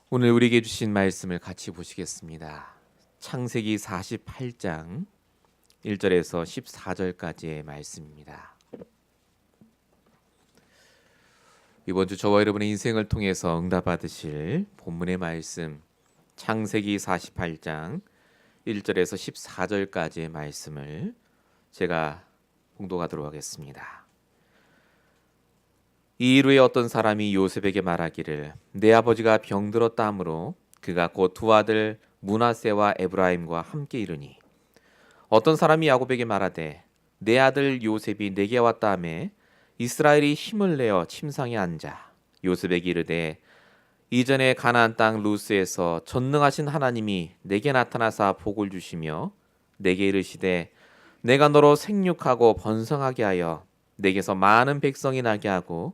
오늘 우리에게 주신 말씀을 같이 보시겠습니다. 창세기 48장 1절에서 14절까지의 말씀입니다. 이번 주 저와 여러분의 인생을 통해서 응답받으실 본문의 말씀, 창세기 48장 1절에서 14절까지의 말씀을 제가 봉독하도록 하겠습니다. 이 일 후에 어떤 사람이 요셉에게 말하기를 내 아버지가 병들었다 하므로 그가 곧 두 아들 므낫세와 에브라임과 함께 이르니 어떤 사람이 야곱에게 말하되 내 아들 요셉이 내게 왔다 하매 이스라엘이 힘을 내어 침상에 앉아 요셉에게 이르되 이전에 가나안 땅 루스에서 전능하신 하나님이 내게 나타나사 복을 주시며 내게 이르시되 내가 너로 생육하고 번성하게 하여 내게서 많은 백성이 나게 하고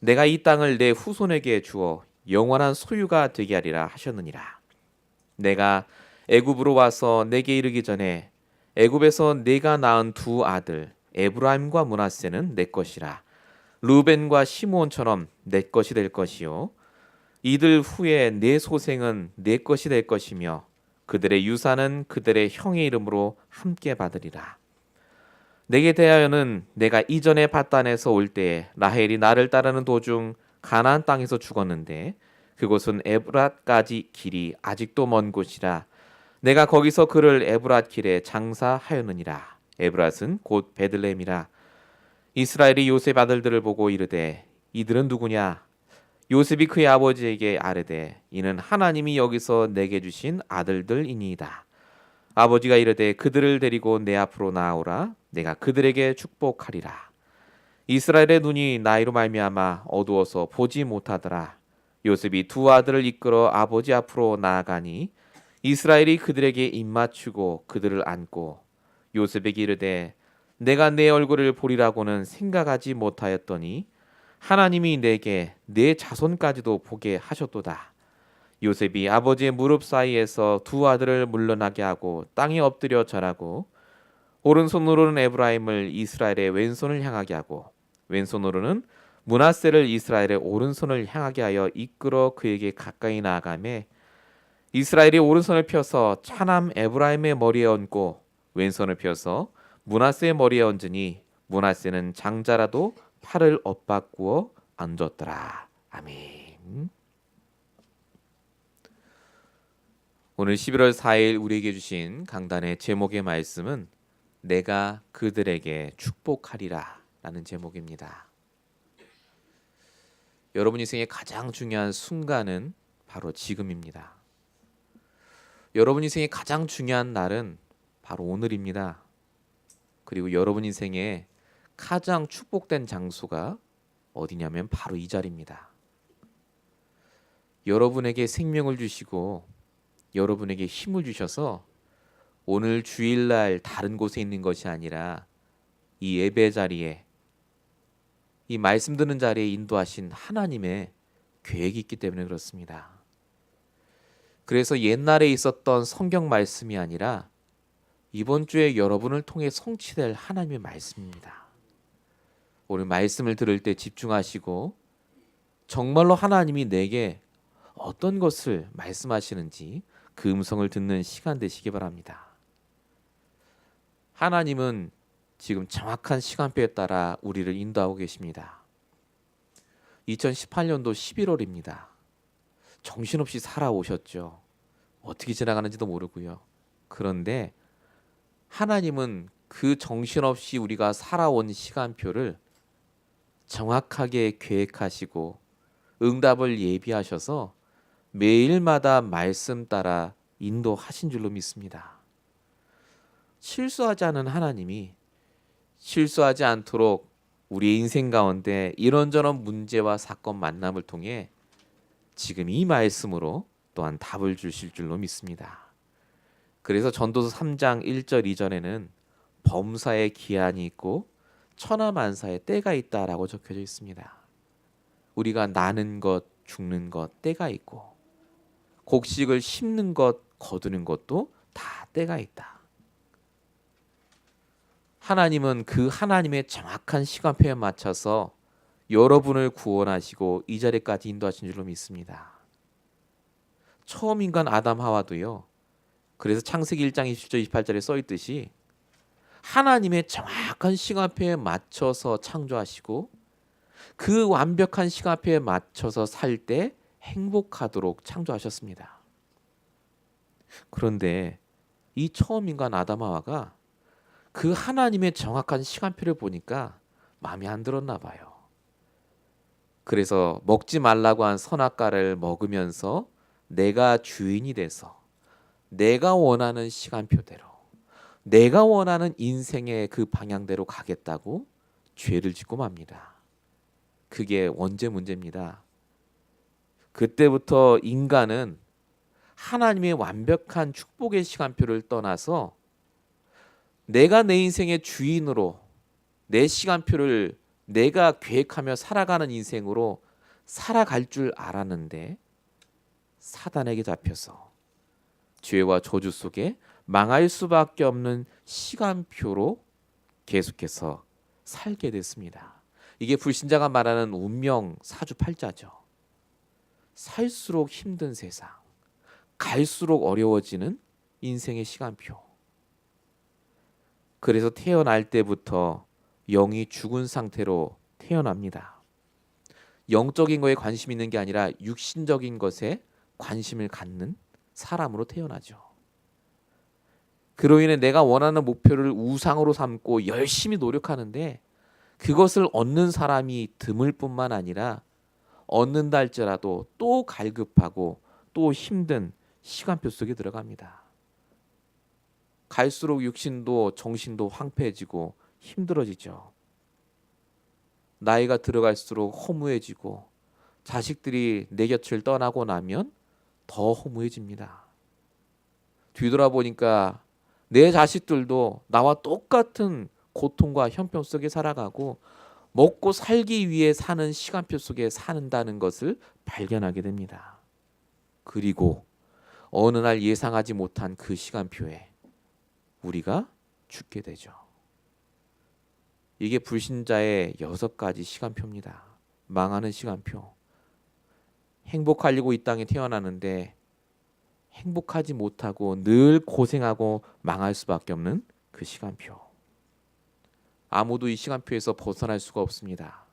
내가 이 땅을 내 후손에게 주어 영원한 소유가 되게 하리라 하셨느니라. 내가 애굽으로 와서 내게 이르기 전에 애굽에서 내가 낳은 두 아들 에브라임과 므낫세는 내 것이라. 루벤과 시므온처럼 내 것이 될 것이요 이들 후에 내 소생은 내 것이 될 것이며 그들의 유산은 그들의 형의 이름으로 함께 받으리라. 내게 대하여는 내가 이전에 밧단에서 올 때에 라헬이 나를 따르는 도중 가나안 땅에서 죽었는데 그곳은 에브랏까지 길이 아직도 먼 곳이라. 내가 거기서 그를 에브랏 길에 장사하였느니라. 에브랏은 곧 베들레헴이라. 이스라엘이 요셉 아들들을 보고 이르되 이들은 누구냐? 요셉이 그의 아버지에게 아뢰되 이는 하나님이 여기서 내게 주신 아들들이니이다. 아버지가 이르되 그들을 데리고 내 앞으로 나아오라. 내가 그들에게 축복하리라. 이스라엘의 눈이 나이로 말미암아 어두워서 보지 못하더라. 요셉이 두 아들을 이끌어 아버지 앞으로 나아가니 이스라엘이 그들에게 입맞추고 그들을 안고 요셉에게 이르되 내가 내 얼굴을 보리라고는 생각하지 못하였더니 하나님이 내게 내 자손까지도 보게 하셨도다. 요셉이 아버지의 무릎 사이에서 두 아들을 물러나게 하고 땅에 엎드려 절하고 오른손으로는 에브라임을 이스라엘의 왼손을 향하게 하고 왼손으로는 므낫세를 이스라엘의 오른손을 향하게 하여 이끌어 그에게 가까이 나아가매 이스라엘이 오른손을 펴서 차남 에브라임의 머리에 얹고 왼손을 펴서 므낫세의 머리에 얹으니 므낫세는 장자라도 팔을 엇바꾸어 앉았더라. 아멘. 오늘 11월 4일 우리에게 주신 강단의 제목의 말씀은 내가 그들에게 축복하리라 라는 제목입니다. 여러분 인생의 가장 중요한 순간은 바로 지금입니다. 여러분 인생의 가장 중요한 날은 바로 오늘입니다. 그리고 여러분 인생의 가장 축복된 장소가 어디냐면 바로 이 자리입니다. 여러분에게 생명을 주시고 여러분에게 힘을 주셔서 오늘 주일날 다른 곳에 있는 것이 아니라 이 예배 자리에 이 말씀 듣는 자리에 인도하신 하나님의 계획이 있기 때문에 그렇습니다. 그래서 옛날에 있었던 성경 말씀이 아니라 이번 주에 여러분을 통해 성취될 하나님의 말씀입니다. 오늘 말씀을 들을 때 집중하시고 정말로 하나님이 내게 어떤 것을 말씀하시는지 그 음성을 듣는 시간 되시기 바랍니다. 하나님은 지금 정확한 시간표에 따라 우리를 인도하고 계십니다. 2018년도 11월입니다. 정신없이 살아오셨죠. 어떻게 지나가는지도 모르고요. 그런데 하나님은 그 정신없이 우리가 살아온 시간표를 정확하게 계획하시고 응답을 예비하셔서 매일마다 말씀 따라 인도하신 줄로 믿습니다. 실수하지 않은 하나님이 실수하지 않도록 우리의 인생 가운데 이런저런 문제와 사건 만남을 통해 지금 이 말씀으로 또한 답을 주실 줄로 믿습니다. 그래서 전도서 3장 1절 2절에는 범사에 기한이 있고 천하만사에 때가 있다라고 적혀져 있습니다. 우리가 나는 것, 죽는 것 때가 있고 곡식을 심는 것, 거두는 것도 다 때가 있다. 하나님은 그 하나님의 정확한 시간표에 맞춰서 여러분을 구원하시고 이 자리까지 인도하신 줄로 믿습니다. 처음 인간 아담 하와도요. 그래서 창세기 1장 27절 28절에 써 있듯이 하나님의 정확한 시간표에 맞춰서 창조하시고 그 완벽한 시간표에 맞춰서 살 때 행복하도록 창조하셨습니다. 그런데 이 처음 인간 아담 하와가 그 하나님의 정확한 시간표를 보니까 마음에 안 들었나 봐요. 그래서 먹지 말라고 한 선악과를 먹으면서 내가 주인이 돼서 내가 원하는 시간표대로 내가 원하는 인생의 그 방향대로 가겠다고 죄를 짓고 맙니다. 그게 원죄 문제입니다. 그때부터 인간은 하나님의 완벽한 축복의 시간표를 떠나서 내가 내 인생의 주인으로 내 시간표를 내가 계획하며 살아가는 인생으로 살아갈 줄 알았는데 사단에게 잡혀서 죄와 저주 속에 망할 수밖에 없는 시간표로 계속해서 살게 됐습니다. 이게 불신자가 말하는 운명 사주팔자죠. 살수록 힘든 세상, 갈수록 어려워지는 인생의 시간표. 그래서 태어날 때부터 영이 죽은 상태로 태어납니다. 영적인 거에 관심 있는 게 아니라 육신적인 것에 관심을 갖는 사람으로 태어나죠. 그로 인해 내가 원하는 목표를 우상으로 삼고 열심히 노력하는데 그것을 얻는 사람이 드물 뿐만 아니라 얻는다 할지라도 또 갈급하고 또 힘든 시간표 속에 들어갑니다. 갈수록 육신도 정신도 황폐해지고 힘들어지죠. 나이가 들어갈수록 허무해지고 자식들이 내 곁을 떠나고 나면 더 허무해집니다. 뒤돌아보니까 내 자식들도 나와 똑같은 고통과 형편 속에 살아가고 먹고 살기 위해 사는 시간표 속에 산다는 것을 발견하게 됩니다. 그리고 어느 날 예상하지 못한 그 시간표에 우리가 죽게 되죠. 이게 불신자의 6가지 시간표입니다. 망하는 시간표. 행복하려고 이 땅에 태어나는데 행복하지 못하고 늘 고생하고 망할 수밖에 없는 그 시간표. 아무도 이 시간표에서 벗어날 수가 없습니다.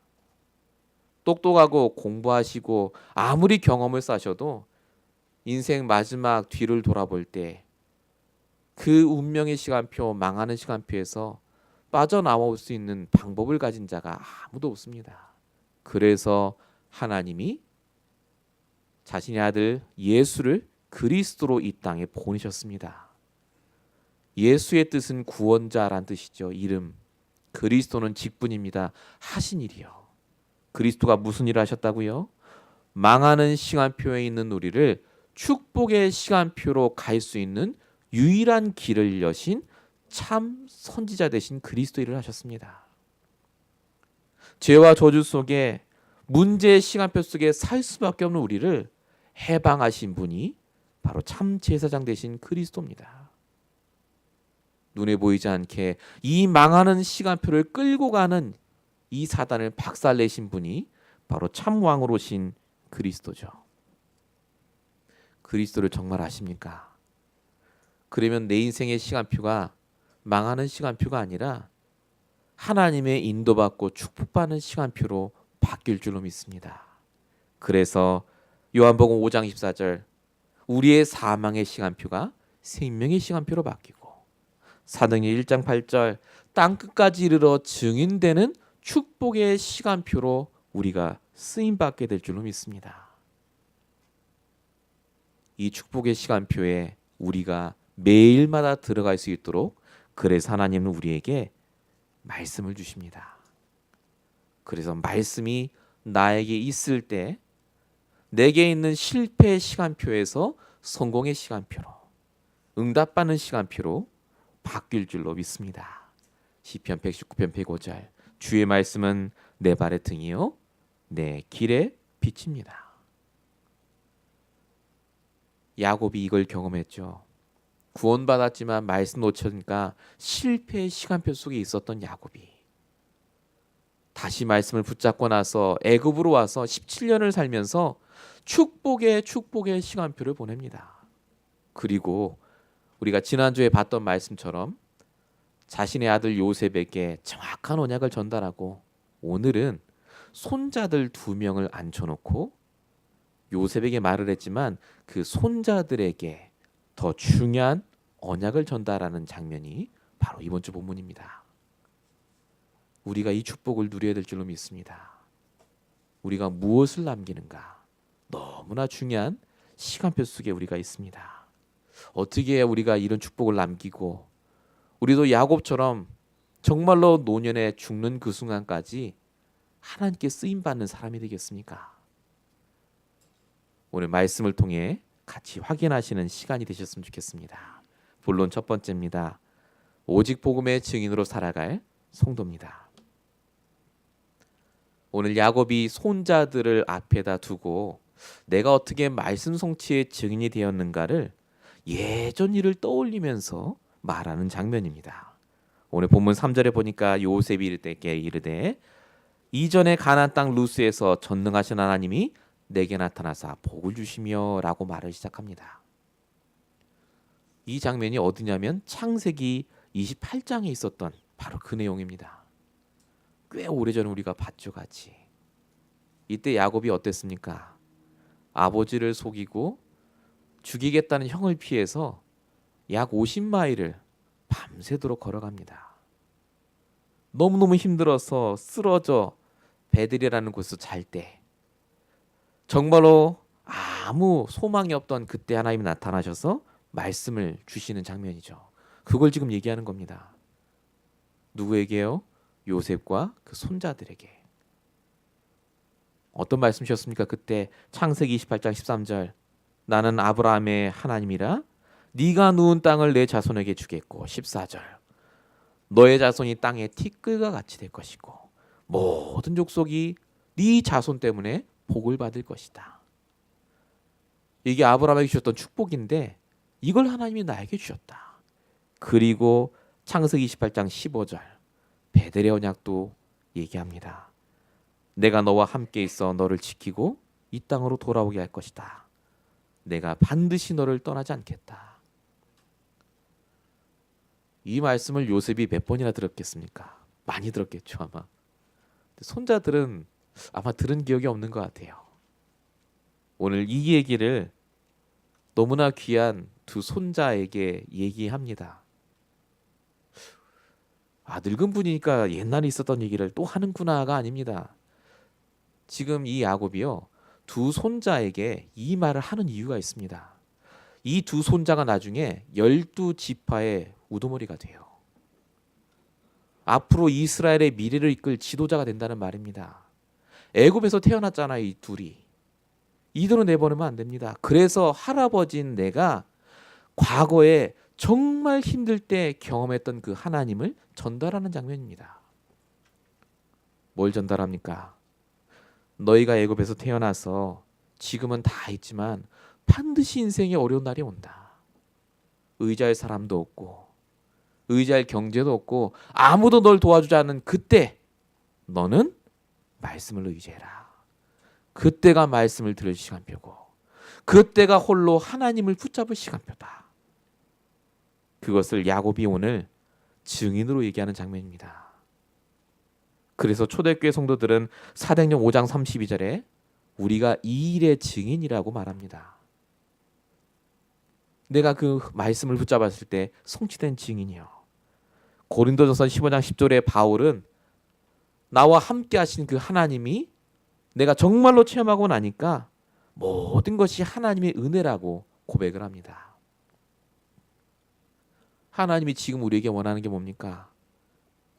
똑똑하고 공부하시고 아무리 경험을 쌓으셔도 인생 마지막 뒤를 돌아볼 때 그 운명의 시간표, 망하는 시간표에서 빠져나올 수 있는 방법을 가진 자가 아무도 없습니다. 그래서 하나님이 자신의 아들 예수를 그리스도로 이 땅에 보내셨습니다. 예수의 뜻은 구원자란 뜻이죠. 이름. 그리스도는 직분입니다. 하신 일이요. 그리스도가 무슨 일을 하셨다고요? 망하는 시간표에 있는 우리를 축복의 시간표로 갈 수 있는 유일한 길을 여신 참 선지자 되신 그리스도 일을 하셨습니다. 죄와 저주 속에 문제의 시간표 속에 살 수밖에 없는 우리를 해방하신 분이 바로 참 제사장 되신 그리스도입니다. 눈에 보이지 않게 이 망하는 시간표를 끌고 가는 이 사단을 박살내신 분이 바로 참 왕으로 오신 그리스도죠. 그리스도를 정말 아십니까? 그러면 내 인생의 시간표가 망하는 시간표가 아니라 하나님의 인도받고 축복받는 시간표로 바뀔 줄로 믿습니다. 그래서 요한복음 5장 14절 우리의 사망의 시간표가 생명의 시간표로 바뀌고 사도행전 1장 8절 땅끝까지 이르러 증인되는 축복의 시간표로 우리가 쓰임받게 될 줄로 믿습니다. 이 축복의 시간표에 우리가 매일마다 들어갈 수 있도록 그래서 하나님은 우리에게 말씀을 주십니다. 그래서 말씀이 나에게 있을 때 내게 있는 실패의 시간표에서 성공의 시간표로 응답받는 시간표로 바뀔 줄로 믿습니다. 시편 119편 105절 주의 말씀은 내 발의 등이요 내 길의 빛입니다. 야곱이 이걸 경험했죠. 구원받았지만 말씀 놓치니까 실패의 시간표 속에 있었던 야곱이 다시 말씀을 붙잡고 나서 애굽으로 와서 17년을 살면서 축복의 시간표를 보냅니다. 그리고 우리가 지난주에 봤던 말씀처럼 자신의 아들 요셉에게 정확한 언약을 전달하고 오늘은 손자들 2명을 앉혀놓고 요셉에게 말을 했지만 그 손자들에게 더 중요한 언약을 전달하는 장면이 바로 이번 주 본문입니다. 우리가 이 축복을 누려야 될 줄로 믿습니다. 우리가 무엇을 남기는가? 너무나 중요한 시간표 속에 우리가 있습니다. 어떻게 해야 우리가 이런 축복을 남기고 우리도 야곱처럼 정말로 노년에 죽는 그 순간까지 하나님께 쓰임받는 사람이 되겠습니까? 오늘 말씀을 통해 같이 확인하시는 시간이 되셨으면 좋겠습니다. 본론 첫 번째입니다. 오직 복음의 증인으로 살아갈 성도입니다. 오늘 야곱이 손자들을 앞에다 두고 내가 어떻게 말씀 성취의 증인이 되었는가를 예전 일을 떠올리면서 말하는 장면입니다. 오늘 본문 3절에 보니까 요셉이 이르되 이전에 가나안 땅 루스에서 전능하신 하나님이 내게 나타나사 복을 주시며 라고 말을 시작합니다. 이 장면이 어디냐면 창세기 28장에 있었던 바로 그 내용입니다. 꽤 오래전에 우리가 봤죠 같이. 이때 야곱이 어땠습니까? 아버지를 속이고 죽이겠다는 형을 피해서 약 50마일을 밤새도록 걸어갑니다. 너무너무 힘들어서 쓰러져 베들이라는 곳에서 잘 때 정말로 아무 소망이 없던 그때 하나님이 나타나셔서 말씀을 주시는 장면이죠. 그걸 지금 얘기하는 겁니다. 누구에게요? 요셉과 그 손자들에게. 어떤 말씀이셨습니까? 그때 창세기 28장 13절 나는 아브라함의 하나님이라 네가 누운 땅을 내 자손에게 주겠고 14절 너의 자손이 땅의 티끌과 같이 될 것이고 모든 족속이 네 자손 때문에 복을 받을 것이다. 이게 아브라함에게 주셨던 축복인데 이걸 하나님이 나에게 주셨다. 그리고 창세기 28장 15절 베델의 언약도 얘기합니다. 내가 너와 함께 있어 너를 지키고 이 땅으로 돌아오게 할 것이다. 내가 반드시 너를 떠나지 않겠다. 이 말씀을 요셉이 몇 번이나 들었겠습니까? 많이 들었겠죠 아마. 손자들은 아마 들은 기억이 없는 것 같아요. 오늘 이 얘기를 너무나 귀한 두 손자에게 얘기합니다. 늙은 분이니까 옛날에 있었던 얘기를 또 하는구나가 아닙니다. 지금 이 야곱이요 두 손자에게 이 말을 하는 이유가 있습니다. 이 두 손자가 나중에 12지파의 우두머리가 돼요. 앞으로 이스라엘의 미래를 이끌 지도자가 된다는 말입니다. 애굽에서 태어났잖아요 이 둘이. 이대로 내보내면 안 됩니다. 그래서 할아버지인 내가 과거에 정말 힘들 때 경험했던 그 하나님을 전달하는 장면입니다. 뭘 전달합니까? 너희가 애굽에서 태어나서 지금은 다 있지만 반드시 인생에 어려운 날이 온다. 의지할 사람도 없고 의지할 경제도 없고 아무도 널 도와주지 않는 그때 너는 말씀을 의지해라. 그때가 말씀을 들을 시간표고 그때가 홀로 하나님을 붙잡을 시간표다. 그것을 야곱이 오늘 증인으로 얘기하는 장면입니다. 그래서 초대교회 성도들은 사도행전 5장 32절에 우리가 이 일의 증인이라고 말합니다. 내가 그 말씀을 붙잡았을 때 성취된 증인이요. 고린도전서 15장 10절에 바울은 나와 함께 하신 그 하나님이 내가 정말로 체험하고 나니까 모든 것이 하나님의 은혜라고 고백을 합니다. 하나님이 지금 우리에게 원하는 게 뭡니까?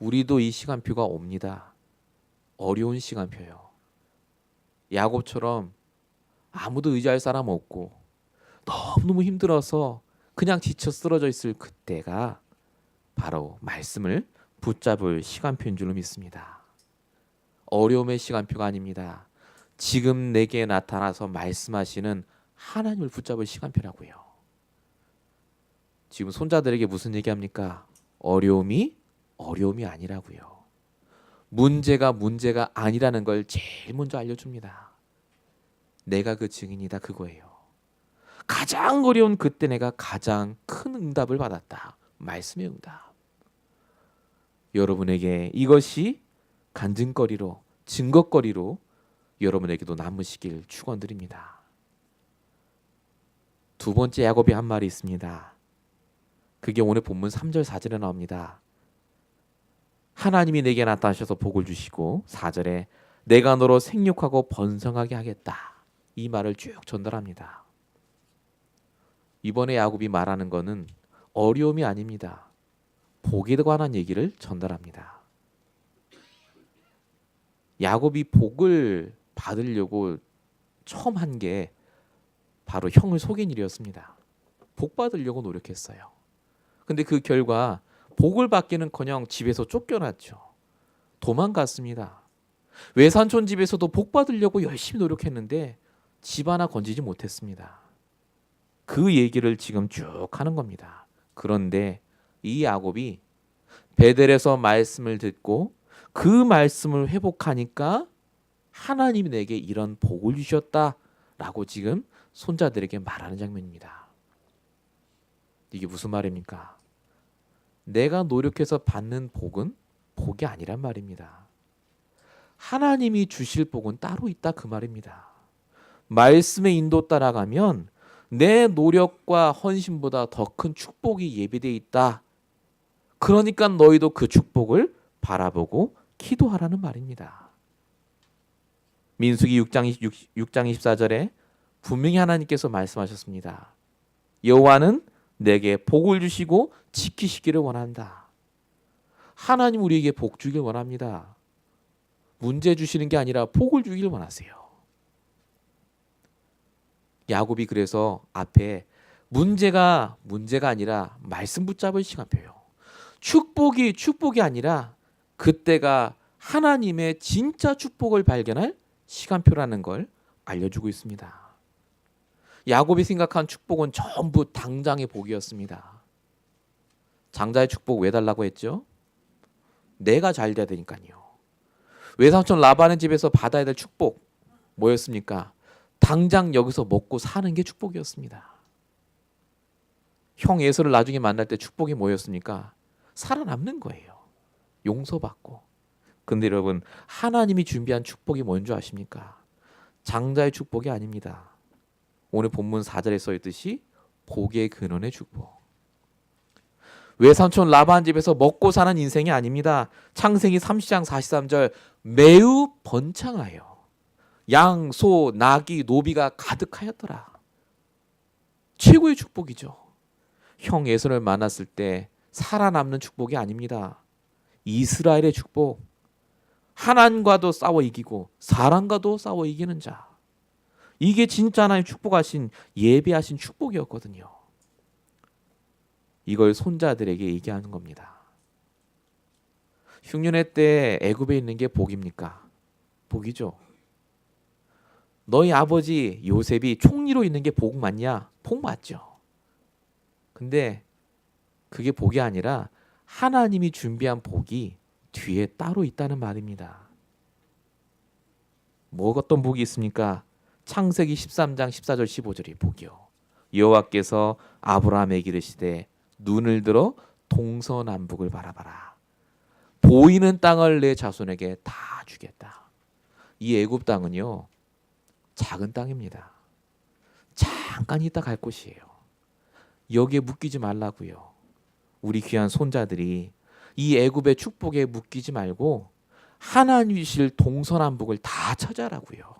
우리도 이 시간표가 옵니다. 어려운 시간표요. 야곱처럼 아무도 의지할 사람 없고 너무너무 힘들어서 그냥 지쳐 쓰러져 있을 그때가 바로 말씀을 붙잡을 시간표인 줄로 믿습니다. 어려움의 시간표가 아닙니다. 지금 내게 나타나서 말씀하시는 하나님을 붙잡을 시간표라고요. 지금 손자들에게 무슨 얘기합니까? 어려움이 아니라고요. 문제가 아니라는 걸 제일 먼저 알려줍니다. 내가 그 증인이다 그거예요. 가장 어려운 그때 내가 가장 큰 응답을 받았다. 말씀의 응답. 여러분에게 이것이 간증거리로 증거거리로 여러분에게도 남으시길 축원드립니다. 두 번째 야곱이 한 말이 있습니다. 그게 오늘 본문 3절 4절에 나옵니다. 하나님이 내게 나타나셔서 복을 주시고 4절에 내가 너로 생육하고 번성하게 하겠다. 이 말을 쭉 전달합니다. 이번에 야곱이 말하는 것은 어려움이 아닙니다. 복에 관한 얘기를 전달합니다. 야곱이 복을 받으려고 처음 한 게 바로 형을 속인 일이었습니다. 복 받으려고 노력했어요. 근데 그 결과 복을 받기는커녕 집에서 쫓겨났죠. 도망갔습니다. 외삼촌 집에서도 복 받으려고 열심히 노력했는데 집 하나 건지지 못했습니다. 그 얘기를 지금 쭉 하는 겁니다. 그런데 이 야곱이 베델에서 말씀을 듣고 그 말씀을 회복하니까 하나님이 내게 이런 복을 주셨다라고 지금 손자들에게 말하는 장면입니다. 이게 무슨 말입니까? 내가 노력해서 받는 복은 복이 아니란 말입니다. 하나님이 주실 복은 따로 있다 그 말입니다. 말씀의 인도 따라가면 내 노력과 헌신보다 더 큰 축복이 예비되어 있다. 그러니까 너희도 그 축복을 바라보고 기도하라는 말입니다. 민수기 6장 24절에 분명히 하나님께서 말씀하셨습니다. 여호와는 내게 복을 주시고 지키시기를 원한다. 하나님 우리에게 복 주길 원합니다. 문제 주시는 게 아니라 복을 주길 원하세요. 야곱이 그래서 앞에 문제가 아니라 말씀 붙잡을 시간표예요. 축복이 아니라 그때가 하나님의 진짜 축복을 발견할 시간표라는 걸 알려주고 있습니다. 야곱이 생각한 축복은 전부 당장의 복이었습니다. 장자의 축복 왜 달라고 했죠? 내가 잘 돼야 되니까요. 외삼촌 라반의 집에서 받아야 될 축복 뭐였습니까? 당장 여기서 먹고 사는 게 축복이었습니다. 형 에서를 나중에 만날 때 축복이 뭐였습니까? 살아남는 거예요. 용서받고. 근데 여러분 하나님이 준비한 축복이 뭔지 아십니까? 장자의 축복이 아닙니다. 오늘 본문 4절에 써있듯이 복의 근원의 축복. 외삼촌 라반 집에서 먹고 사는 인생이 아닙니다. 창세기 30장 43절 매우 번창하여 양, 소, 나귀, 노비가 가득하였더라. 최고의 축복이죠. 형 에서를 만났을 때 살아남는 축복이 아닙니다. 이스라엘의 축복. 하나님과도 싸워 이기고 사람과도 싸워 이기는 자. 이게 진짜 하나님 축복하신 예비하신 축복이었거든요. 이걸 손자들에게 얘기하는 겁니다. 흉년의 때 애굽에 있는 게 복입니까? 복이죠. 너희 아버지 요셉이 총리로 있는 게 복 맞냐? 복 맞죠. 근데 그게 복이 아니라 하나님이 준비한 복이 뒤에 따로 있다는 말입니다. 뭐 어떤 복이 있습니까? 창세기 13장 14절 15절이 복이요. 여호와께서 아브라함에게 이르시되 눈을 들어 동서남북을 바라봐라. 보이는 땅을 내 자손에게 다 주겠다. 이 애굽 땅은요. 작은 땅입니다. 잠깐 있다 갈 곳이에요. 여기에 묶이지 말라고요. 우리 귀한 손자들이 이 애굽의 축복에 묶이지 말고 하나님 주실 동서남북을 다 찾아라고요.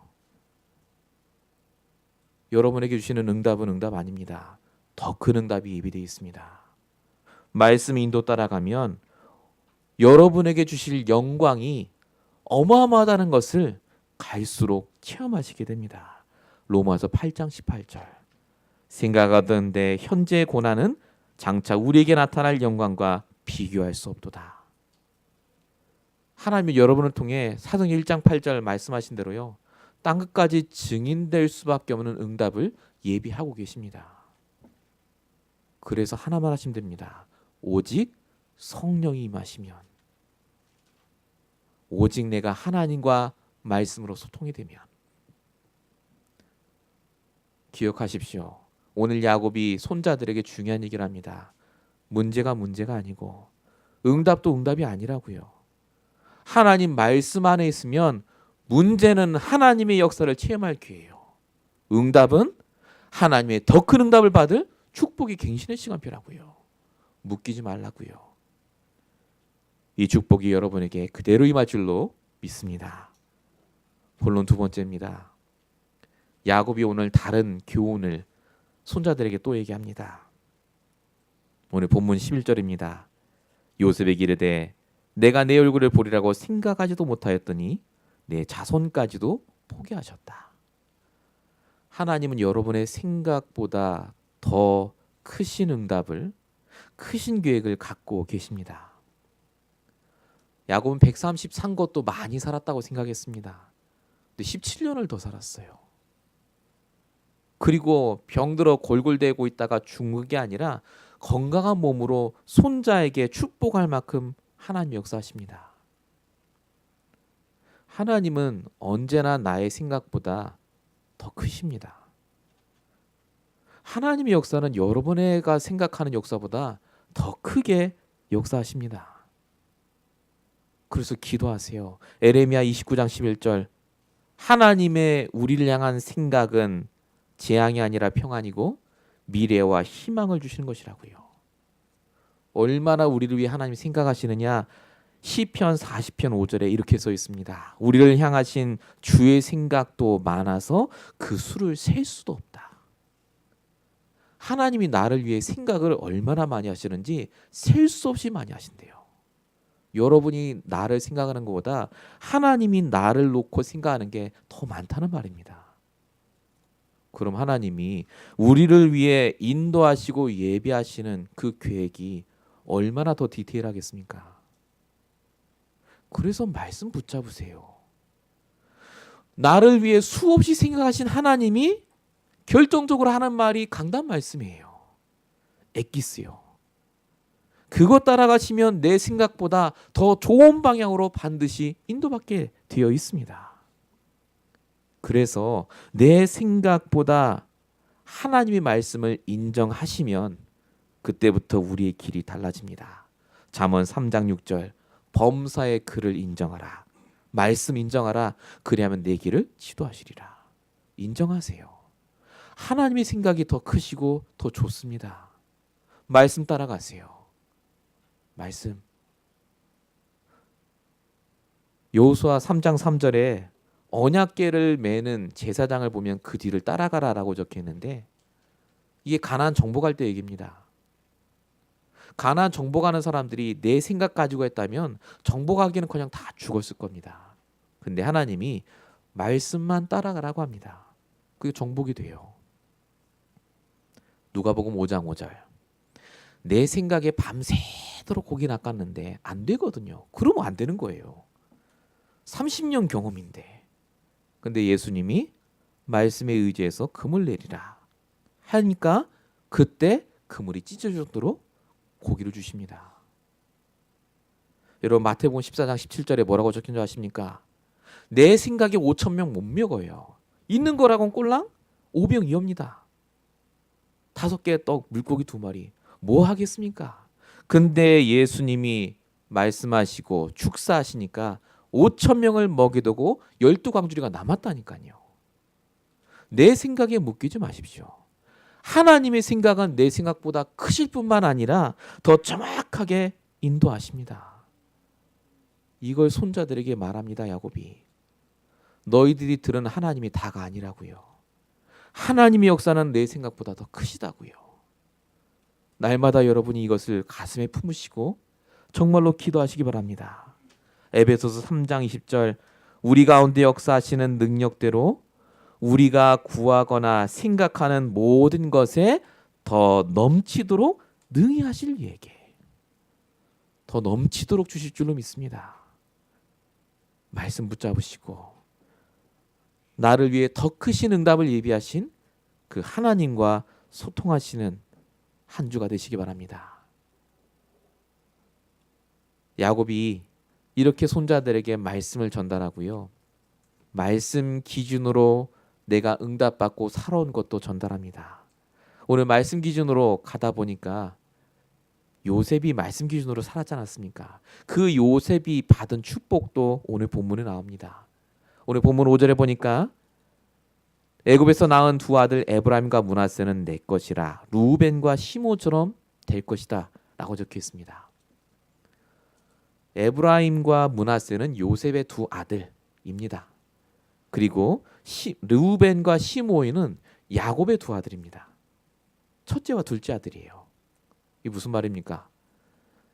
여러분에게 주시는 응답은 응답 아닙니다. 더 큰 응답이 예비되어 있습니다. 말씀 인도 따라가면 여러분에게 주실 영광이 어마어마하다는 것을 갈수록 체험하시게 됩니다. 로마서 8장 18절. 생각하던대 현재의 고난은 장차 우리에게 나타날 영광과 비교할 수 없도다. 하나님이 여러분을 통해 사도행 1장 8절 말씀하신 대로요. 땅끝까지 증인될 수밖에 없는 응답을 예비하고 계십니다. 그래서 하나만 하시면 됩니다. 오직 성령이 임하시면. 오직 내가 하나님과 말씀으로 소통이 되면. 기억하십시오. 오늘 야곱이 손자들에게 중요한 얘기를 합니다. 문제가 아니고 응답도 응답이 아니라고요. 하나님 말씀 안에 있으면 문제는 하나님의 역사를 체험할 기회예요. 응답은 하나님의 더 큰 응답을 받을 축복이 갱신의 시간표라고요. 묶이지 말라고요. 이 축복이 여러분에게 그대로 임할 줄로 믿습니다. 본론 두 번째입니다. 야곱이 오늘 다른 교훈을 손자들에게 또 얘기합니다. 오늘 본문 11절입니다. 요셉에게 이르되 내가 내 얼굴을 보리라고 생각하지도 못하였더니 내 자손까지도 포기하셨다. 하나님은 여러분의 생각보다 더 크신 응답을, 크신 계획을 갖고 계십니다. 야곱은 130 산 것도 많이 살았다고 생각했습니다. 근데 17년을 더 살았어요. 그리고 병들어 골골대고 있다가 죽은 게 아니라 건강한 몸으로 손자에게 축복할 만큼 하나님 역사하십니다. 하나님은 언제나 나의 생각보다 더 크십니다. 하나님의 역사는 여러분가 생각하는 역사보다 더 크게 역사하십니다. 그래서 기도하세요. 에레미야 29장 11절 하나님의 우리를 향한 생각은 재앙이 아니라 평안이고 미래와 희망을 주시는 것이라고요. 얼마나 우리를 위해 하나님이 생각하시느냐. 시편 40편 5절에 이렇게 써 있습니다. 우리를 향하신 주의 생각도 많아서 그 수를 셀 수도 없다. 하나님이 나를 위해 생각을 얼마나 많이 하시는지 셀 수 없이 많이 하신대요. 여러분이 나를 생각하는 것보다 하나님이 나를 놓고 생각하는 게 더 많다는 말입니다. 그럼 하나님이 우리를 위해 인도하시고 예비하시는 그 계획이 얼마나 더 디테일하겠습니까? 그래서 말씀 붙잡으세요. 나를 위해 수없이 생각하신 하나님이 결정적으로 하는 말이 강단 말씀이에요. 엑기스요. 그것 따라가시면 내 생각보다 더 좋은 방향으로 반드시 인도받게 되어 있습니다. 그래서 내 생각보다 하나님의 말씀을 인정하시면 그때부터 우리의 길이 달라집니다. 잠언 3장 6절 범사의 글을 인정하라. 말씀 인정하라. 그리하면 내 길을 지도하시리라. 인정하세요. 하나님의 생각이 더 크시고 더 좋습니다. 말씀 따라가세요. 말씀. 여호수아 3장 3절에 언약궤를 매는 제사장을 보면 그 뒤를 따라가라라고 적혀 있는데 이게 가나안 정복할 때 얘기입니다. 가나안 정복하는 사람들이 내 생각 가지고 했다면 정복하기는커녕 다 죽었을 겁니다. 근데 하나님이 말씀만 따라가라고 합니다. 그게 정복이 돼요. 누가복음 5장 5절 내 생각에 밤새도록 고기 낚았는데 안 되거든요. 그러면 안 되는 거예요. 30년 경험인데. 근데 예수님이 말씀에 의지해서 금을 내리라 하니까 그때 그물이 찢어질 정도로 고기를 주십니다. 여러분 마태복음 14장 17절에 뭐라고 적힌 줄 아십니까? 내 생각에 5,000명 못 먹어요. 있는 거라고는 꼴랑 5병2호입니다. 5개 떡 물고기 2마리 뭐 하겠습니까? 근데 예수님이 말씀하시고 축사하시니까 5,000명을 먹이두고 12광주리가 남았다니까요. 내 생각에 묶이지 마십시오. 하나님의 생각은 내 생각보다 크실 뿐만 아니라 더 정확하게 인도하십니다. 이걸 손자들에게 말합니다. 야곱이. 너희들이 들은 하나님이 다가 아니라고요. 하나님의 역사는 내 생각보다 더 크시다고요. 날마다 여러분이 이것을 가슴에 품으시고 정말로 기도하시기 바랍니다. 에베소서 3장 20절 우리 가운데 역사하시는 능력대로 우리가 구하거나 생각하는 모든 것에 더 넘치도록 능히 하실 이에게 더 넘치도록 주실 줄로 믿습니다. 말씀 붙잡으시고 나를 위해 더 크신 응답을 예비하신 그 하나님과 소통하시는 한 주가 되시기 바랍니다. 야곱이 이렇게 손자들에게 말씀을 전달하고요. 말씀 기준으로 내가 응답받고 살아온 것도 전달합니다. 오늘 말씀 기준으로 가다 보니까 요셉이 말씀 기준으로 살았지 않았습니까? 그 요셉이 받은 축복도 오늘 본문에 나옵니다. 오늘 본문 5절에 보니까 애굽에서 낳은 두 아들 에브라임과 므낫세는 내 것이라 루벤과 시므온처럼 될 것이다 라고 적혀 있습니다. 에브라임과 므낫세는 요셉의 두 아들입니다. 그리고 르우벤과 시므온은 야곱의 두 아들입니다. 첫째와 둘째 아들이에요. 이게 무슨 말입니까?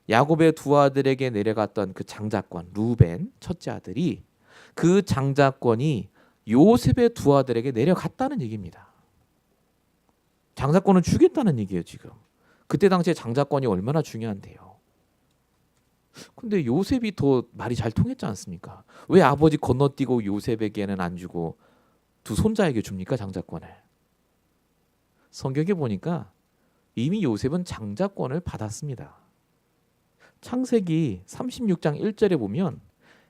야곱의 두 아들에게 내려갔던 그 장자권 르우벤 첫째 아들이 그 장자권이 요셉의 두 아들에게 내려갔다는 얘기입니다. 장자권을 주겠다는 얘기예요 지금. 그때 당시에 장자권이 얼마나 중요한데요. 근데 요셉이 더 말이 잘 통했지 않습니까? 왜 아버지 건너뛰고 요셉에게는 안 주고 두 손자에게 줍니까 장자권을? 성경에 보니까 이미 요셉은 장자권을 받았습니다. 창세기 36장 1절에 보면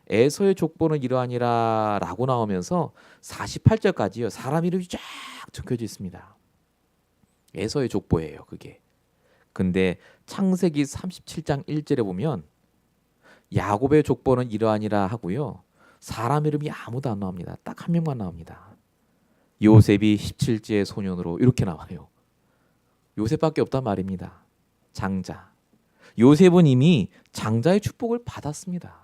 에서의 족보는 이러하니라 라고 나오면서 48절까지요. 사람 이름이 쫙 적혀져 있습니다. 에서의 족보예요 그게. 근데 창세기 37장 1절에 보면 야곱의 족보는 이러하니라 하고요. 사람 이름이 아무도 안 나옵니다. 딱 한 명만 나옵니다. 요셉이 17세의 소년으로 이렇게 나와요. 요셉밖에 없단 말입니다. 장자. 요셉은 이미 장자의 축복을 받았습니다.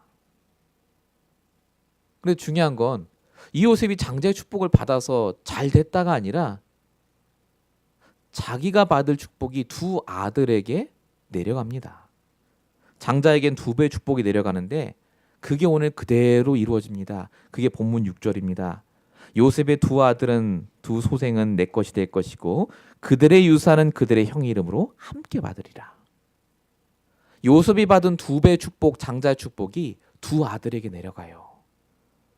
근데 중요한 건 이 요셉이 장자의 축복을 받아서 잘 됐다가 아니라 자기가 받을 축복이 두 아들에게 내려갑니다. 장자에겐 두 배의 축복이 내려가는데 그게 오늘 그대로 이루어집니다. 그게 본문 6절입니다. 요셉의 두 아들은 두 소생은 내 것이 될 것이고 그들의 유산은 그들의 형 이름으로 함께 받으리라. 요셉이 받은 두 배의 축복, 장자의 축복이 두 아들에게 내려가요.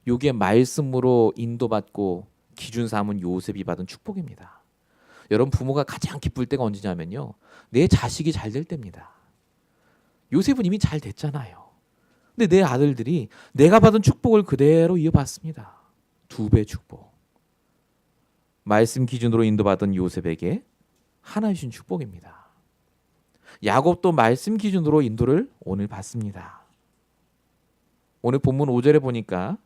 요게 말씀으로 인도받고 기준 삼은 요셉이 받은 축복입니다. 여러분 부모가 가장 기쁠 때가 언제냐면요. 내 자식이 잘 될 때입니다. 요셉은 이미 잘 됐잖아요. 근데 내 아들들이 내가 받은 축복을 그대로 이어받습니다. 두 배의 축복. 말씀 기준으로 인도받은 요셉에게 하나 주신 축복입니다. 야곱도 말씀 기준으로 인도를 오늘 받습니다. 오늘 본문 5절에 보니까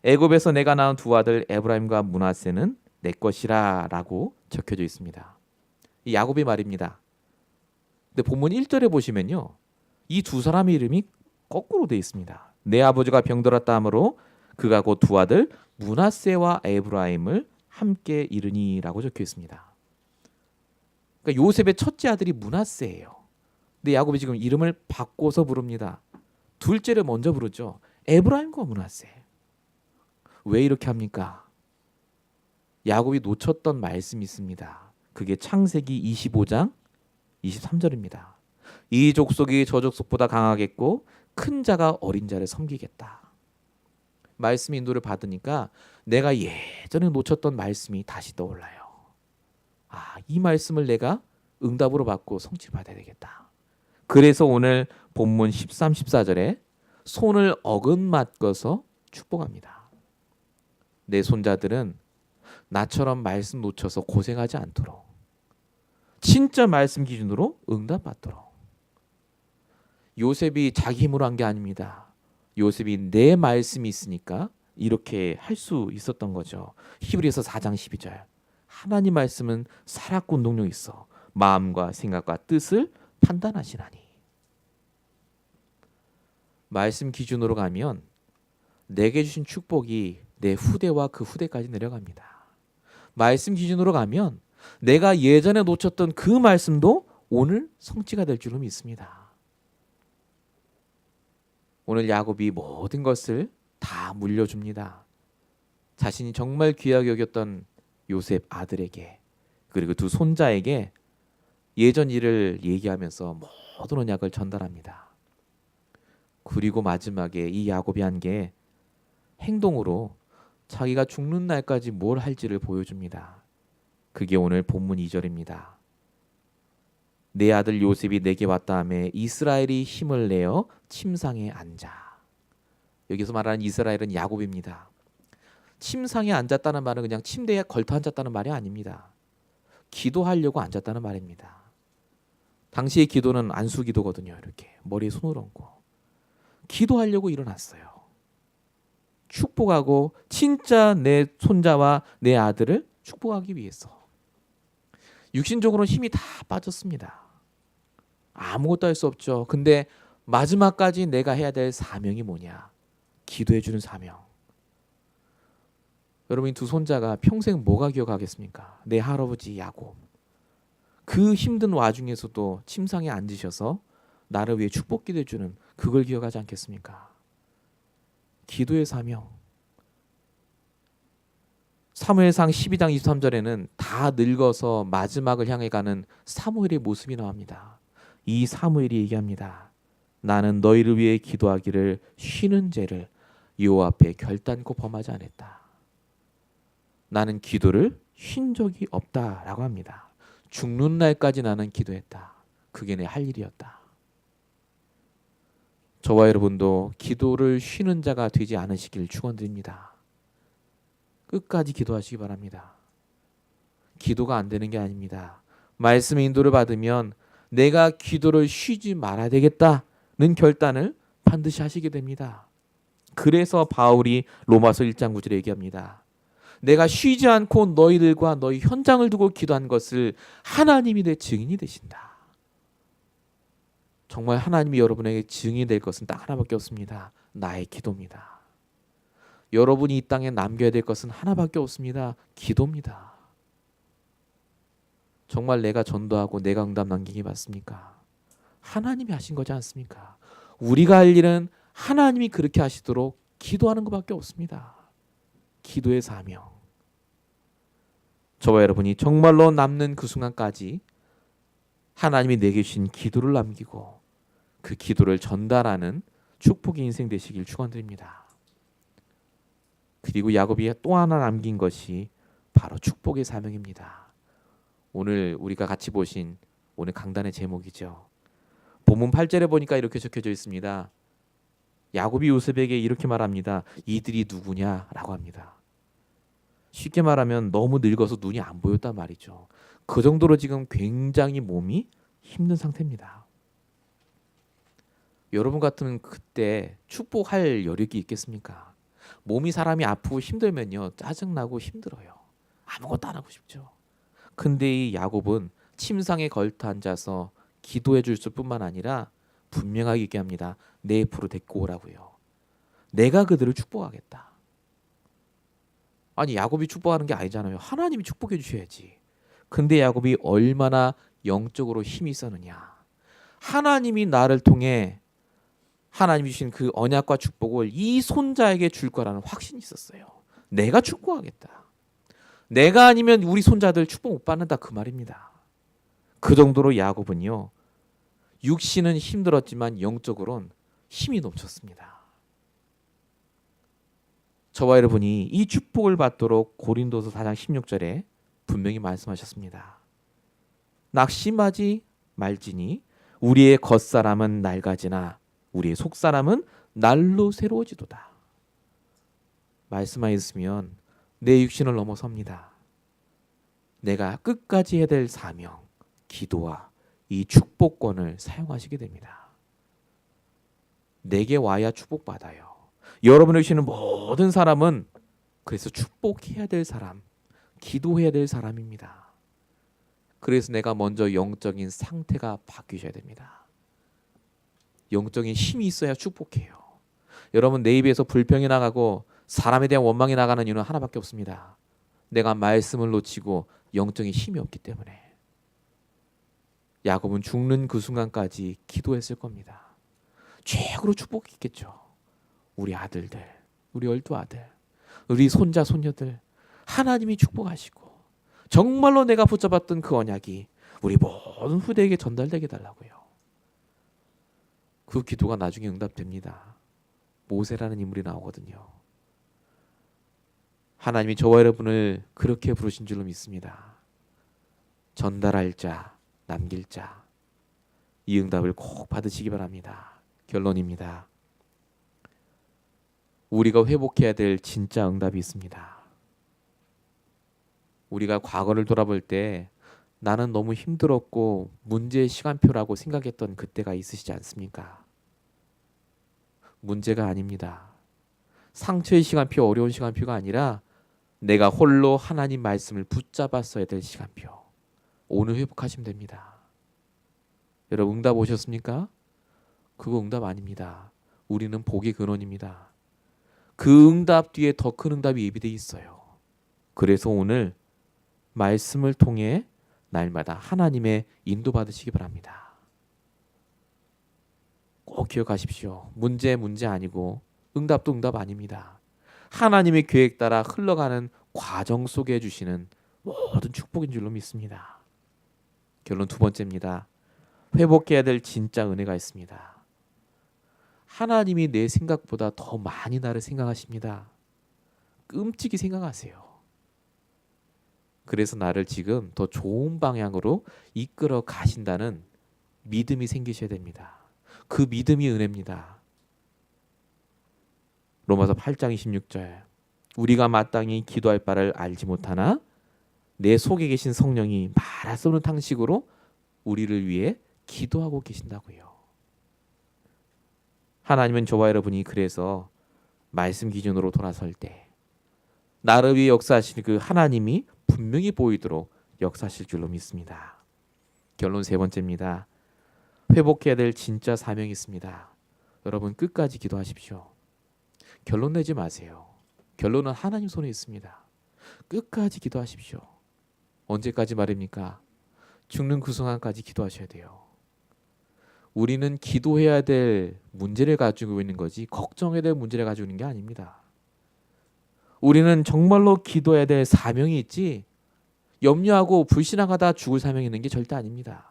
애굽에서 내가 낳은 두 아들 에브라임과 므낫세는 내 것이라 라고 적혀져 있습니다. 이 야곱의 말입니다. 근데 본문 1절에 보시면요. 이 두 사람의 이름이 거꾸로 되어 있습니다. 내 아버지가 병들었다 하므로 그가 곧 두 아들 므낫세와 에브라임을 함께 이르니라고 적혀 있습니다. 그러니까 요셉의 첫째 아들이 므낫세예요. 근데 야곱이 지금 이름을 바꿔서 부릅니다. 둘째를 먼저 부르죠. 에브라임과 므낫세. 왜 이렇게 합니까? 야곱이 놓쳤던 말씀이 있습니다. 그게 창세기 25장 23절입니다. 이 족속이 저 족속보다 강하겠고 큰 자가 어린 자를 섬기겠다. 말씀 인도를 받으니까 내가 예전에 놓쳤던 말씀이 다시 떠올라요. 이 말씀을 내가 응답으로 받고 성취를 받아야 되겠다. 그래서 오늘 본문 13, 14절에 손을 어긋맞거서 축복합니다. 내 손자들은 나처럼 말씀 놓쳐서 고생하지 않도록 진짜 말씀 기준으로 응답받도록. 요셉이 자기 힘으로 한 게 아닙니다. 요셉이 내 말씀이 있으니까 이렇게 할 수 있었던 거죠. 히브리서 4장 12절. 하나님 말씀은 살았고 능력이 있어 마음과 생각과 뜻을 판단하시나니. 말씀 기준으로 가면 내게 주신 축복이 내 후대와 그 후대까지 내려갑니다. 말씀 기준으로 가면 내가 예전에 놓쳤던 그 말씀도 오늘 성취가 될 줄로 믿습니다. 오늘 야곱이 모든 것을 다 물려줍니다. 자신이 정말 귀하게 여겼던 요셉 아들에게 그리고 두 손자에게 예전 일을 얘기하면서 모든 언약을 전달합니다. 그리고 마지막에 이 야곱이 한 게 행동으로 자기가 죽는 날까지 뭘 할지를 보여줍니다. 그게 오늘 본문 2절입니다. 내 아들 요셉이 내게 왔다 하매 이스라엘이 힘을 내어 침상에 앉아. 여기서 말하는 이스라엘은 야곱입니다. 침상에 앉았다는 말은 그냥 침대에 걸터 앉았다는 말이 아닙니다. 기도하려고 앉았다는 말입니다. 당시의 기도는 안수 기도거든요. 이렇게 머리에 손을 얹고 기도하려고 일어났어요. 축복하고 진짜 내 손자와 내 아들을 축복하기 위해서. 육신적으로는 힘이 다 빠졌습니다. 아무것도 할 수 없죠. 근데 마지막까지 내가 해야 될 사명이 뭐냐? 기도해 주는 사명. 여러분, 이 두 손자가 평생 뭐가 기억하겠습니까? 내 할아버지 야곱. 그 힘든 와중에서도 침상에 앉으셔서 나를 위해 축복 기도해 주는 그걸 기억하지 않겠습니까? 기도의 사명. 사무엘상 12장 23절에는 다 늙어서 마지막을 향해 가는 사무엘의 모습이 나옵니다. 이 사무엘이 얘기합니다. 나는 너희를 위해 기도하기를 쉬는 죄를 여호와 앞에 결단코 범하지 않았다. 나는 기도를 쉰 적이 없다라고 합니다. 죽는 날까지 나는 기도했다. 그게 내 할 일이었다. 저와 여러분도 기도를 쉬는 자가 되지 않으시길 축원드립니다. 끝까지 기도하시기 바랍니다. 기도가 안 되는 게 아닙니다. 말씀의 인도를 받으면 내가 기도를 쉬지 말아야 되겠다는 결단을 반드시 하시게 됩니다. 그래서 바울이 로마서 1장 9절에 얘기합니다. 내가 쉬지 않고 너희들과 너희 현장을 두고 기도한 것을 하나님이 내 증인이 되신다. 정말 하나님이 여러분에게 증인이 될 것은 딱 하나밖에 없습니다. 나의 기도입니다. 여러분이 이 땅에 남겨야 될 것은 하나밖에 없습니다. 기도입니다. 정말 내가 전도하고 내가 응답 남기기 맞습니까? 하나님이 하신 거지 않습니까? 우리가 할 일은 하나님이 그렇게 하시도록 기도하는 것밖에 없습니다. 기도의 사명. 저와 여러분이 정말로 남는 그 순간까지 하나님이 내게 주신 기도를 남기고 그 기도를 전달하는 축복의 인생 되시길 축원드립니다. 그리고 야곱이 또 하나 남긴 것이 바로 축복의 사명입니다. 오늘 우리가 같이 보신 오늘 강단의 제목이죠. 본문 8절에 보니까 이렇게 적혀져 있습니다. 야곱이 요셉에게 이렇게 말합니다. 이들이 누구냐라고 합니다. 쉽게 말하면 너무 늙어서 눈이 안 보였단 말이죠. 그 정도로 지금 굉장히 몸이 힘든 상태입니다. 여러분 같으면 그때 축복할 여력이 있겠습니까? 몸이 사람이 아프고 힘들면요, 짜증나고 힘들어요. 아무것도 안 하고 싶죠. 근데 이 야곱은 침상에 걸터 앉아서 기도해 줄 뿐만 아니라 분명하게 얘기합니다. 내 옆으로 데리고 오라고요. 내가 그들을 축복하겠다. 아니, 야곱이 축복하는 게 아니잖아요. 하나님이 축복해 주셔야지. 근데 야곱이 얼마나 영적으로 힘이 있었느냐. 하나님이 나를 통해 하나님이 주신 그 언약과 축복을 이 손자에게 줄 거라는 확신이 있었어요. 내가 축복하겠다. 내가 아니면 우리 손자들 축복 못 받는다, 그 말입니다. 그 정도로 야곱은요, 육신은 힘들었지만 영적으로는 힘이 넘쳤습니다. 저와 여러분이 이 축복을 받도록 고린도서 4장 16절에 분명히 말씀하셨습니다. 낙심하지 말지니 우리의 겉사람은 낡아지나 우리의 속사람은 날로 새로워지도다. 말씀하였으면 내 육신을 넘어섭니다. 내가 끝까지 해야 될 사명, 기도와 이 축복권을 사용하시게 됩니다. 내게 와야 축복받아요. 여러분을 주시는 모든 사람은 그래서 축복해야 될 사람, 기도해야 될 사람입니다. 그래서 내가 먼저 영적인 상태가 바뀌셔야 됩니다. 영적인 힘이 있어야 축복해요. 여러분, 내 입에서 불평이 나가고 사람에 대한 원망이 나가는 이유는 하나밖에 없습니다. 내가 말씀을 놓치고 영적인 힘이 없기 때문에. 야곱은 죽는 그 순간까지 기도했을 겁니다. 최고로 축복했겠죠. 우리 아들들, 우리 열두 아들, 우리 손자 손녀들 하나님이 축복하시고 정말로 내가 붙잡았던 그 언약이 우리 모든 후대에게 전달되게 달라고요. 그 기도가 나중에 응답됩니다. 모세라는 인물이 나오거든요. 하나님이 저와 여러분을 그렇게 부르신 줄로 믿습니다. 전달할 자, 남길 자, 이 응답을 꼭 받으시기 바랍니다. 결론입니다. 우리가 회복해야 될 진짜 응답이 있습니다. 우리가 과거를 돌아볼 때 나는 너무 힘들었고 문제의 시간표라고 생각했던 그때가 있으시지 않습니까? 문제가 아닙니다. 상처의 시간표, 어려운 시간표가 아니라 내가 홀로 하나님 말씀을 붙잡았어야 될 시간표. 오늘 회복하시면 됩니다. 여러분 응답 오셨습니까? 그거 응답 아닙니다. 우리는 복의 근원입니다. 그 응답 뒤에 더 큰 응답이 예비되어 있어요. 그래서 오늘 말씀을 통해 날마다 하나님의 인도받으시기 바랍니다. 꼭 기억하십시오. 문제 아니고 응답도 응답 아닙니다. 하나님의 계획 따라 흘러가는 과정 속에 주시는 모든 축복인 줄로 믿습니다. 결론 두 번째입니다. 회복해야 될 진짜 은혜가 있습니다. 하나님이 내 생각보다 더 많이 나를 생각하십니다. 끔찍이 생각하세요. 그래서 나를 지금 더 좋은 방향으로 이끌어 가신다는 믿음이 생기셔야 됩니다. 그 믿음이 은혜입니다. 로마서 8장 26절 우리가 마땅히 기도할 바를 알지 못하나 내 속에 계신 성령이 말할 수 없는 탕식으로 우리를 위해 기도하고 계신다고요. 하나님은 저와 여러분이 그래서 말씀 기준으로 돌아설 때 나를 위해 역사하실 그 하나님이 분명히 보이도록 역사하실 줄로 믿습니다. 결론 세 번째입니다. 회복해야 될 진짜 사명이 있습니다. 여러분 끝까지 기도하십시오. 결론 내지 마세요. 결론은 하나님 손에 있습니다. 끝까지 기도하십시오. 언제까지 말입니까? 죽는 그 순간까지 기도하셔야 돼요. 우리는 기도해야 될 문제를 가지고 있는 거지 걱정해야 될 문제를 가지고 있는 게 아닙니다. 우리는 정말로 기도해야 될 사명이 있지 염려하고 불신앙하다 죽을 사명이 있는 게 절대 아닙니다.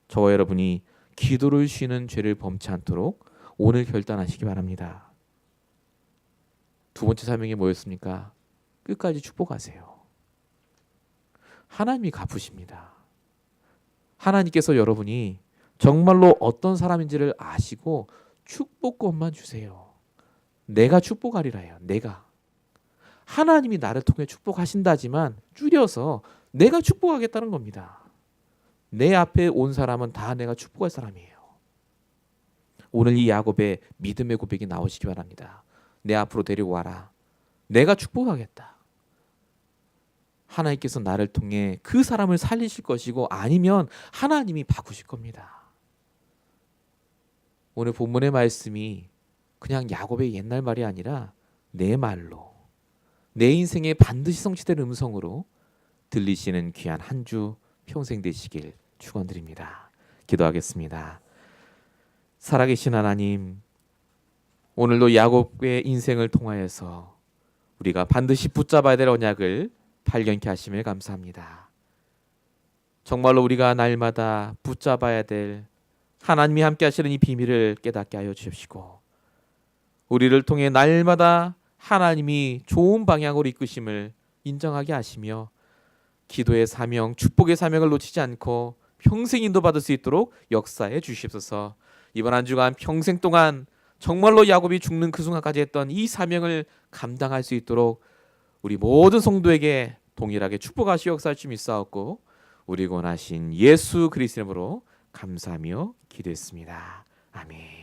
저와 여러분이 기도를 쉬는 죄를 범치 않도록 오늘 결단하시기 바랍니다. 두 번째 사명이 뭐였습니까? 끝까지 축복하세요. 하나님이 갚으십니다. 하나님께서 여러분이 정말로 어떤 사람인지를 아시고 축복권만 주세요. 내가 축복하리라 해요. 내가. 하나님이 나를 통해 축복하신다지만 줄여서 내가 축복하겠다는 겁니다. 내 앞에 온 사람은 다 내가 축복할 사람이에요. 오늘 이 야곱의 믿음의 고백이 나오시기 바랍니다. 내 앞으로 데려와라. 내가 축복하겠다. 하나님께서 나를 통해 그 사람을 살리실 것이고 아니면 하나님이 바꾸실 겁니다. 오늘 본문의 말씀이 그냥 야곱의 옛날 말이 아니라 내 말로 내 인생에 반드시 성취될 음성으로 들리시는 귀한 한 주 평생 되시길 축원드립니다. 기도하겠습니다. 살아계신 하나님, 오늘도 야곱의 인생을 통하여서 우리가 반드시 붙잡아야 될 언약을 발견케 하심을 감사합니다. 정말로 우리가 날마다 붙잡아야 될 하나님이 함께 하시는 이 비밀을 깨닫게 하여 주십시고 우리를 통해 날마다 하나님이 좋은 방향으로 이끄심을 인정하게 하시며 기도의 사명, 축복의 사명을 놓치지 않고 평생 인도받을 수 있도록 역사해 주시옵소서. 이번 한 주간 평생 동안 정말로 야곱이 죽는 그 순간까지 했던 이 사명을 감당할 수 있도록 우리 모든 성도에게 동일하게 축복하시 역사할 줄 믿사옵고 우리 원하신 예수 그리스도 이름으로 감사하며 기도했습니다. 아멘.